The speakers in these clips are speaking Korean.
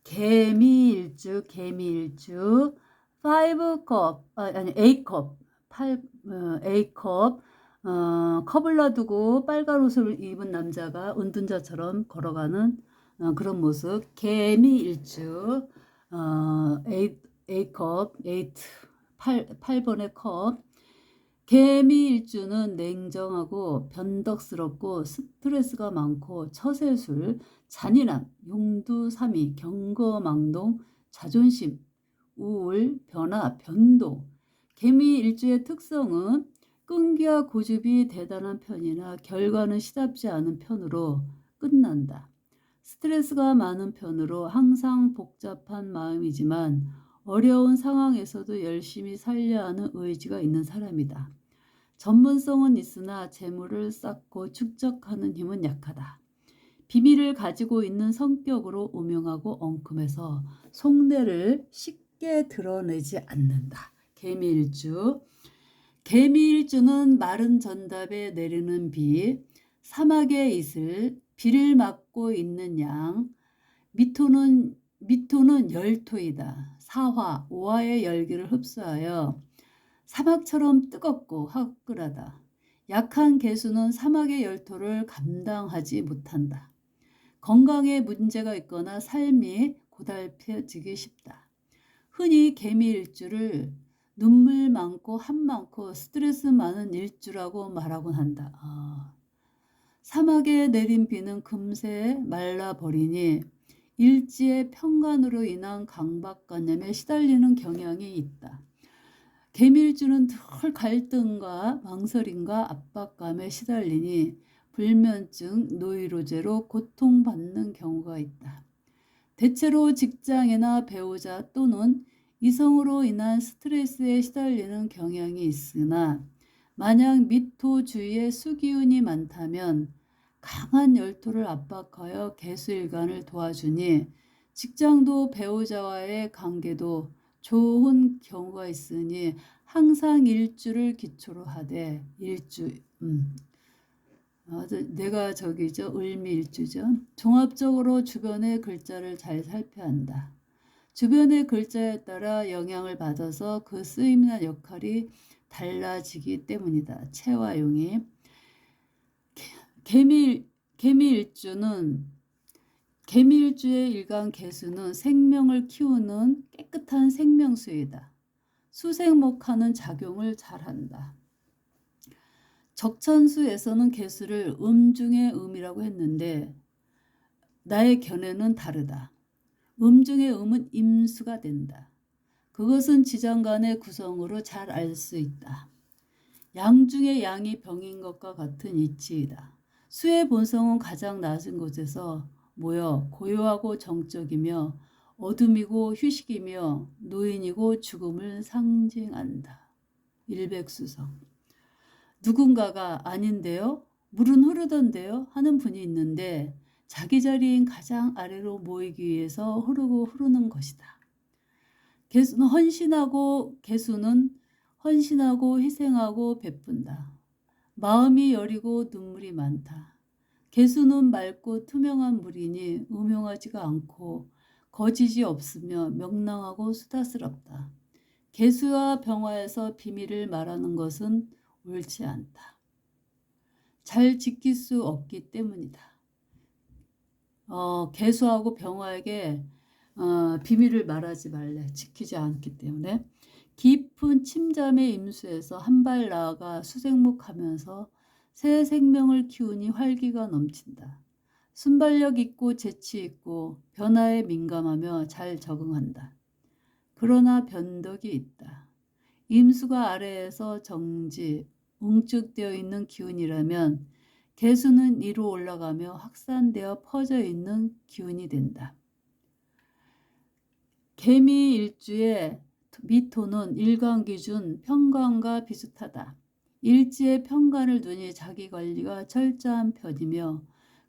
개미일주 5컵 아니 A컵 A컵 컵을 놔두고 빨간 옷을 입은 남자가 운둔자처럼 걸어가는 그런 모습. 개미일주 A컵 8번의 컵. 개미일주는 냉정하고 변덕스럽고 스트레스가 많고 처세술, 잔인함, 용두사미, 경거망동, 자존심, 우울, 변화, 변동. 개미일주의 특성은 끈기와 고집이 대단한 편이나 결과는 시답지 않은 편으로 끝난다. 스트레스가 많은 편으로 항상 복잡한 마음이지만 어려운 상황에서도 열심히 살려야 하는 의지가 있는 사람이다. 전문성은 있으나 재물을 쌓고 축적하는 힘은 약하다. 비밀을 가지고 있는 성격으로 오명하고 엉큼해서 속내를 쉽게 드러내지 않는다. 개미일주. 개미일주는 마른 전답에 내리는 비, 사막의 이슬, 비를 맞고 있는 양, 미토는 열토이다. 사화, 오화의 열기를 흡수하여 사막처럼 뜨겁고 화끈하다. 약한 개수는 사막의 열토를 감당하지 못한다. 건강에 문제가 있거나 삶이 고달퍼지기 쉽다. 흔히 개미일주를 눈물 많고 한 많고 스트레스 많은 일주라고 말하곤 한다. 사막에 내린 비는 금세 말라버리니 일지의 평간으로 인한 강박관념에 시달리는 경향이 있다. 개미일주는 늘 갈등과 망설임과 압박감에 시달리니 불면증, 노이로제로 고통받는 경우가 있다. 대체로 직장이나 배우자 또는 이성으로 인한 스트레스에 시달리는 경향이 있으나 만약 미토 주위에 수기운이 많다면 강한 열토를 압박하여 개수일간을 도와주니 직장도 배우자와의 관계도 좋은 경우가 있으니 항상 일주를 기초로 하되 일주 내가 저기죠. 을미일주죠. 종합적으로 주변의 글자를 잘 살펴야 한다. 주변의 글자에 따라 영향을 받아서 그 쓰임이나 역할이 달라지기 때문이다. 체와 용이. 개미일주의 일간 개수는 생명을 키우는 깨끗한 생명수이다. 수생목하는 작용을 잘한다. 적천수에서는 개수를 중의 음이라고 했는데 나의 견해는 다르다. 중의 음은 임수가 된다. 그것은 지장간의 구성으로 잘 알 수 있다. 양 중에 양이 병인 것과 같은 이치이다. 수의 본성은 가장 낮은 곳에서 모여 고요하고 정적이며 어둠이고 휴식이며 노인이고 죽음을 상징한다. 일백수성. 누군가가 아닌데요? 물은 흐르던데요? 하는 분이 있는데 자기 자리인 가장 아래로 모이기 위해서 흐르는 것이다. 개수는 헌신하고 희생하고 베푼다. 마음이 여리고 눈물이 많다. 개수는 맑고 투명한 물이니 음흉하지가 않고 거짓이 없으며 명랑하고 수다스럽다. 개수와 병화에서 비밀을 말하는 것은 옳지 않다. 잘 지킬 수 없기 때문이다. 개수하고 병화에게 비밀을 말하지 말래. 지키지 않기 때문에. 깊은 침잠의 임수에서 한 발 나아가 수생목하면서 새 생명을 키우니 활기가 넘친다. 순발력 있고 재치 있고 변화에 민감하며 잘 적응한다. 그러나 변덕이 있다. 임수가 아래에서 정지, 웅축되어 있는 기운이라면 개수는 위로 올라가며 확산되어 퍼져 있는 기운이 된다. 개미일주의 미토는 일간 기준 평간과 비슷하다. 일지의 평간을 두니 자기 관리가 철저한 편이며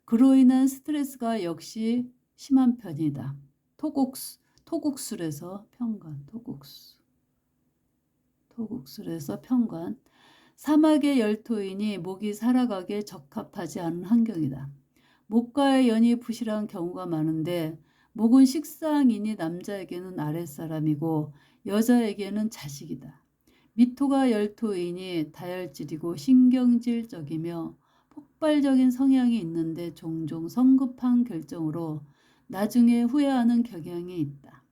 그로 인한 스트레스가 역시 심한 편이다. 토국술에서 평간, 토국술에서 평간. 사막의 열토이니 목이 살아가기에 적합하지 않은 환경이다. 목과의 연이 부실한 경우가 많은데 목은 식상이니 남자에게는 아랫사람이고 여자에게는 자식이다. 미토가 열토이니 다혈질이고 신경질적이며 폭발적인 성향이 있는데 종종 성급한 결정으로 나중에 후회하는 경향이 있다.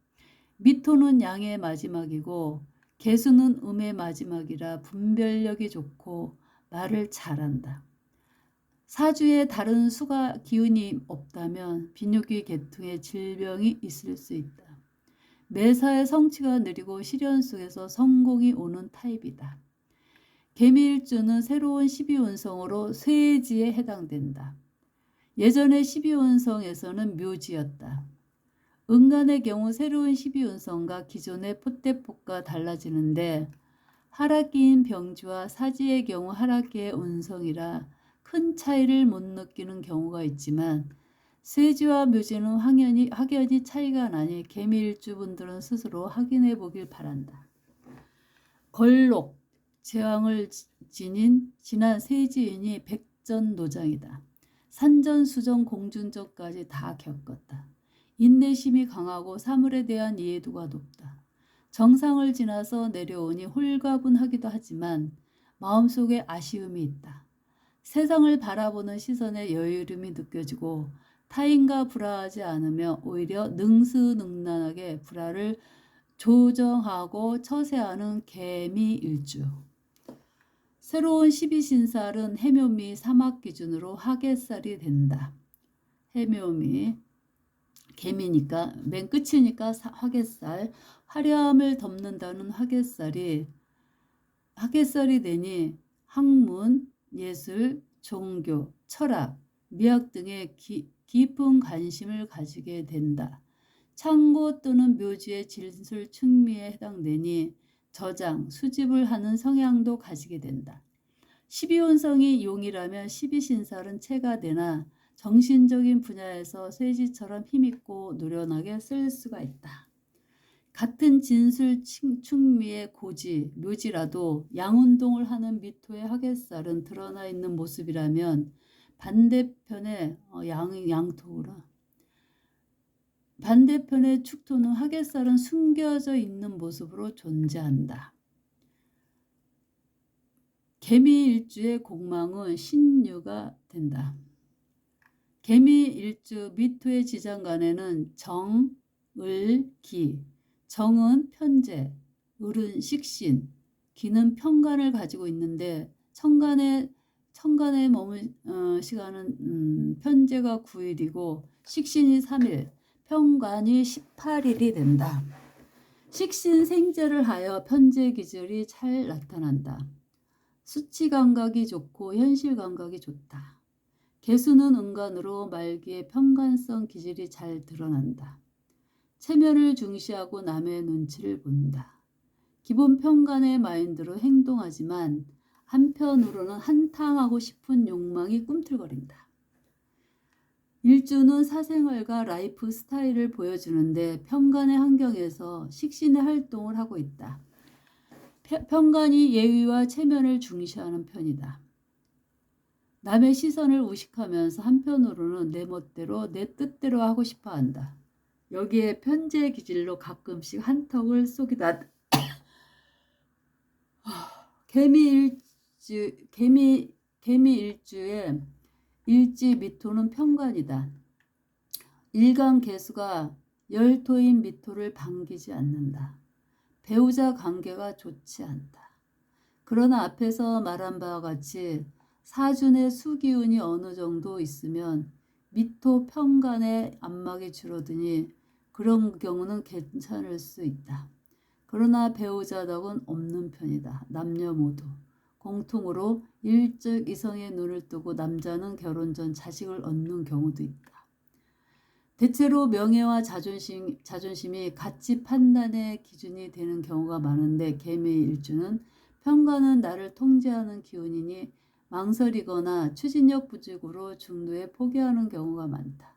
미토는 양의 마지막이고 개수는 음의 마지막이라 분별력이 좋고 말을 잘한다. 사주에 다른 수가 기운이 없다면 비뇨기 계통의 질병이 있을 수 있다. 매사에 성취가 느리고 시련 속에서 성공이 오는 타입이다. 개미일주는 새로운 12운성으로 쇠지에 해당된다. 예전에 12운성에서는 묘지였다. 은간의 경우 새로운 12운성과 기존의 포대폭과 달라지는데 하락기인 병지와 사지의 경우 하락기의 운성이라 큰 차이를 못 느끼는 경우가 있지만 쇠지와 묘지는 확연히 차이가 나니 개미일주분들은 스스로 확인해 보길 바란다. 걸록, 제왕을 지닌 지난 세지인이 백전노장이다. 산전수전 공준전까지 다 겪었다. 인내심이 강하고 사물에 대한 이해도가 높다. 정상을 지나서 내려오니 홀가분하기도 하지만 마음속에 아쉬움이 있다. 세상을 바라보는 시선에 여유름이 느껴지고 타인과 불화하지 않으며 오히려 능수능란하게 불화를 조정하고 처세하는 개미일주. 새로운 12신살은 해묘미 3합 기준으로 하객살이 된다. 해묘미 개미니까 맨 끝이니까 화개살, 화려함을 덮는다는 화개살이 되니 학문, 예술, 종교, 철학, 미학 등에 깊은 관심을 가지게 된다. 창고 또는 묘지의 진술 충미에 해당되니 저장, 수집을 하는 성향도 가지게 된다. 12운성이 용이라면 12신살은 체가 되나 정신적인 분야에서 쇠지처럼 힘있고 노련하게 쓸 수가 있다. 같은 진술 충미의 고지, 묘지라도 양운동을 하는 미토의 하객살은 드러나 있는 모습이라면 반대편의 반대편의 축토는 하객살은 숨겨져 있는 모습으로 존재한다. 개미일주의 공망은 신유가 된다. 개미일주 미토의 지장간에는 정, 을, 기. 정은 편재, 을은 식신, 기는 편간을 가지고 있는데 천간에 머문 시간은 편재가 9일이고 식신이 3일, 편관이 18일이 된다. 식신 생재를 하여 편재 기질이 잘 나타난다. 수치 감각이 좋고 현실 감각이 좋다. 개수는 은간으로 말기에 편관성 기질이 잘 드러난다. 체면을 중시하고 남의 눈치를 본다. 기본 편간의 마인드로 행동하지만 한편으로는 한탕하고 싶은 욕망이 꿈틀거린다. 일주는 사생활과 라이프 스타일을 보여주는데 편간의 환경에서 식신의 활동을 하고 있다. 편간이 예의와 체면을 중시하는 편이다. 남의 시선을 의식하면서 한편으로는 내 멋대로 내 뜻대로 하고 싶어 한다. 여기에 편재 기질로 가끔씩 한턱을 쏘기도 한다. 개미일주의 일지 미토는 편관이다. 일간 개수가 열토인 미토를 반기지 않는다. 배우자 관계가 좋지 않다. 그러나 앞에서 말한 바와 같이 사준의 수기운이 어느 정도 있으면 미토 편간의 안막이 줄어드니 그런 경우는 괜찮을 수 있다. 그러나 배우자 덕은 없는 편이다. 남녀 모두. 공통으로 일찍 이성의 눈을 뜨고 남자는 결혼 전 자식을 얻는 경우도 있다. 대체로 명예와 자존심이 가치 판단의 기준이 되는 경우가 많은데 개미일주는 편간은 나를 통제하는 기운이니 망설이거나 추진력 부족으로 중도에 포기하는 경우가 많다.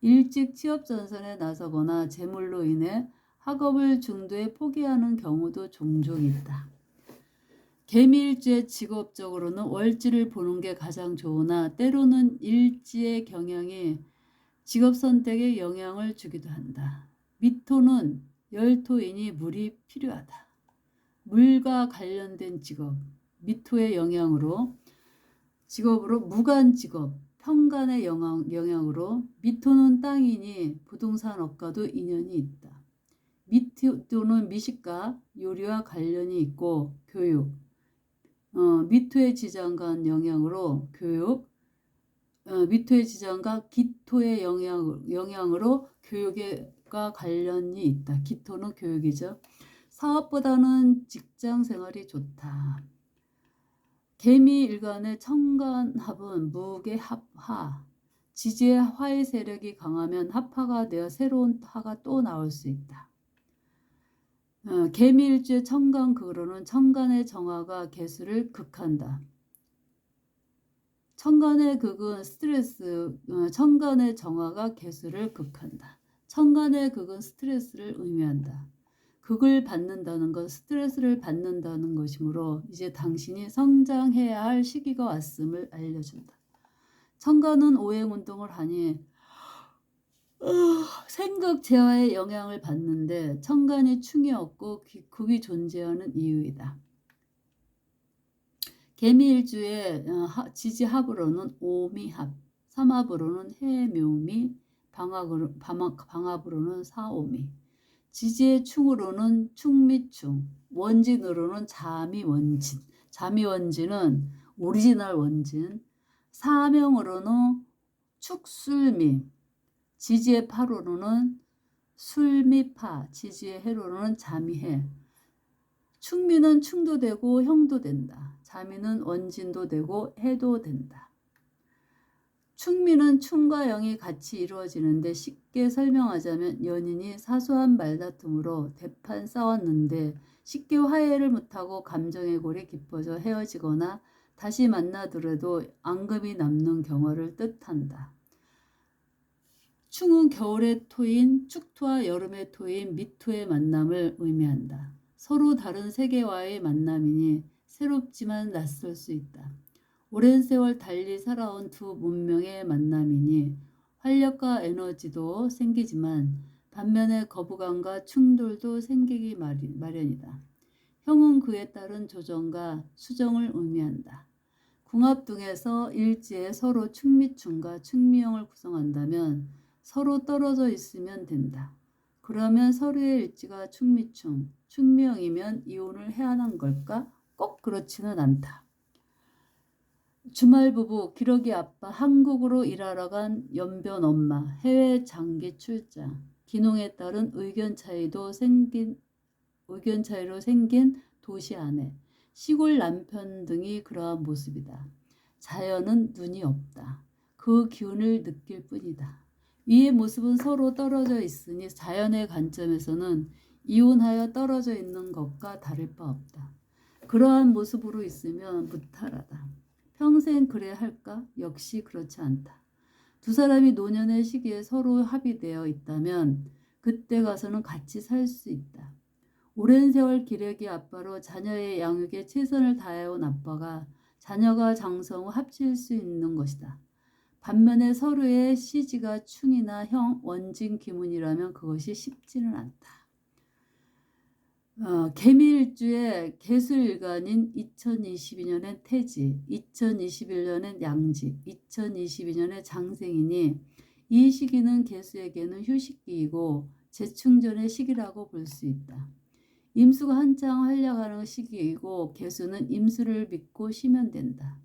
일찍 취업 전선에 나서거나 재물로 인해 학업을 중도에 포기하는 경우도 종종 있다. 개미일주의 직업적으로는 월지를 보는 게 가장 좋으나 때로는 일지의 경향이 직업 선택에 영향을 주기도 한다. 미토는 열토이니 물이 필요하다. 물과 관련된 직업, 미토의 영향으로 직업으로 무관 직업, 편간의 영향으로 미토는 땅이니 부동산업과도 인연이 있다. 미토는 미식가, 요리와 관련이 있고 교육, 미토의 지장간 영향으로 교육, 미토의 지장과 기토의 영향으로 교육과 관련이 있다. 기토는 교육이죠. 사업보다는 직장 생활이 좋다. 개미 일간의 청간합은 무게 합하. 지지의 화의 세력이 강하면 합화가 되어 새로운 화가 또 나올 수 있다. 개미일주의 청간극으로는 청간의 정화가 개수를 극한다. 청간의 극은 스트레스, 청간의 정화가 개수를 극한다. 청간의 극은 스트레스를 의미한다. 극을 받는다는 건 스트레스를 받는다는 것이므로 이제 당신이 성장해야 할 시기가 왔음을 알려준다. 청간은 오행운동을 하니 생각 재화의 영향을 받는데 청간이 충이 없고 극이 존재하는 이유이다. 개미일주의 지지합으로는 오미합, 삼합으로는 해묘미, 방합으로는 사오미, 지지의 충으로는 충미충, 원진으로는 자미원진, 자미원진은 오리지널 원진, 사명으로는 축술미, 지지의 파로로는 술미파, 지지의 해로로는 자미해. 충미는 충도 되고 형도 된다. 자미는 원진도 되고 해도 된다. 충미는 충과 영이 같이 이루어지는데 쉽게 설명하자면 연인이 사소한 말다툼으로 대판 싸웠는데 쉽게 화해를 못하고 감정의 골이 깊어져 헤어지거나 다시 만나더라도 앙금이 남는 경우를 뜻한다. 충은 겨울의 토인 축토와 여름의 토인 미토의 만남을 의미한다. 서로 다른 세계와의 만남이니 새롭지만 낯설 수 있다. 오랜 세월 달리 살아온 두 문명의 만남이니 활력과 에너지도 생기지만 반면에 거부감과 충돌도 생기기 마련이다. 형은 그에 따른 조정과 수정을 의미한다. 궁합등에서 일지에 서로 충미충과 충미형을 구성한다면 서로 떨어져 있으면 된다. 그러면 서로의 일지가 충미충, 충미형이면 이혼을 해야 하는 걸까? 꼭 그렇지는 않다. 주말 부부, 기러기 아빠, 한국으로 일하러 간 연변 엄마, 해외 장기 출장, 기농에 따른 의견 차이로 생긴 도시 아내, 시골 남편 등이 그러한 모습이다. 자연은 눈이 없다. 그 기운을 느낄 뿐이다. 위의 모습은 서로 떨어져 있으니 자연의 관점에서는 이혼하여 떨어져 있는 것과 다를 바 없다. 그러한 모습으로 있으면 무탈하다. 평생 그래야 할까? 역시 그렇지 않다. 두 사람이 노년의 시기에 서로 합의되어 있다면 그때 가서는 같이 살 수 있다. 오랜 세월 기러기 아빠로 자녀의 양육에 최선을 다해온 아빠가 자녀가 장성 후 합칠 수 있는 것이다. 반면에 서로의 시지가 충이나 형, 원진, 기문이라면 그것이 쉽지는 않다. 개미일주의 개수일간인 2022년엔 태지, 2021년엔 양지, 2022년에 장생이니 이 시기는 개수에게는 휴식기이고 재충전의 시기라고 볼 수 있다. 임수가 한창 활약하는 시기이고 개수는 임수를 믿고 쉬면 된다.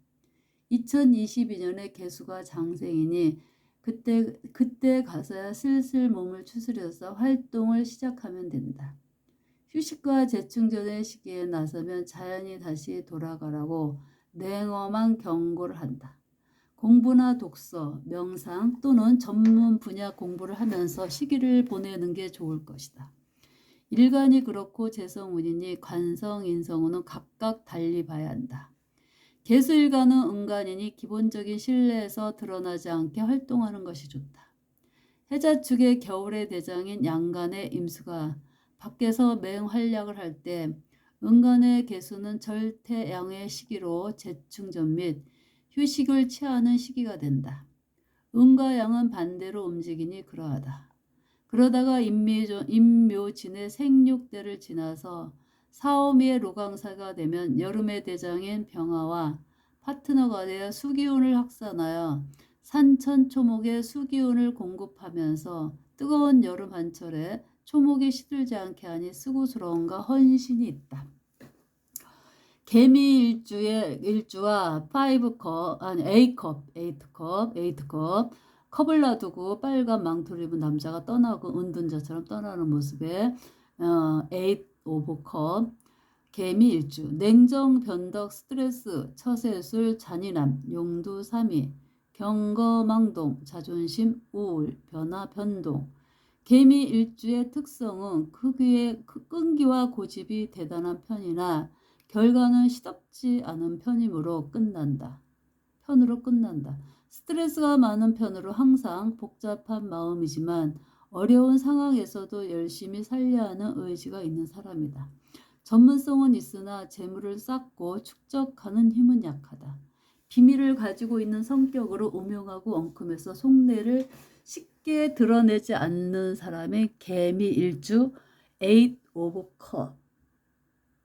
2022년에 개수가 장생이니 그때 가서야 슬슬 몸을 추스려서 활동을 시작하면 된다. 휴식과 재충전의 시기에 나서면 자연이 다시 돌아가라고 냉엄한 경고를 한다. 공부나 독서, 명상 또는 전문 분야 공부를 하면서 시기를 보내는 게 좋을 것이다. 일간이 그렇고 재성운이니 관성, 인성운은 각각 달리 봐야 한다. 개수일간은 은간이니 기본적인 신뢰에서 드러나지 않게 활동하는 것이 좋다. 해자축의 겨울의 대장인 양간의 임수가 밖에서 맹활약을 할 때 은간의 개수는 절대양의 시기로 재충전 및 휴식을 취하는 시기가 된다. 음과 양은 반대로 움직이니 그러하다. 그러다가 임묘진의 생육대를 지나서 사오미의 로강사가 되면 여름의 대장인 병화와 파트너가 되어 수기운을 확산하여 산천 초목에 수기운을 공급하면서 뜨거운 여름 한철에 초목이 시들지 않게 하니 수고스러움과 헌신이 있다. 개미 일주와 5컵, 아니 8컵, 컵을 놔두고 빨간 망토를 입은 남자가 떠나고 은둔자처럼 떠나는 모습에 8 오브 컵, 개미 일주, 냉정, 변덕, 스트레스, 처세술, 잔인함, 용두, 삼위, 경거망동, 자존심, 우울, 변화, 변동. 개미 일주의 특성은 끈기와 고집이 대단한 편이나 결과는 시덥지 않은 편으로 끝난다. 스트레스가 많은 편으로 항상 복잡한 마음이지만 어려운 상황에서도 열심히 살려 하는 의지가 있는 사람이다. 전문성은 있으나 재물을 쌓고 축적하는 힘은 약하다. 비밀을 가지고 있는 성격으로 음흉하고 엉큼해서 속내를 쉽게 드러내지 않는 사람의 개미 일주 8 오브 컵.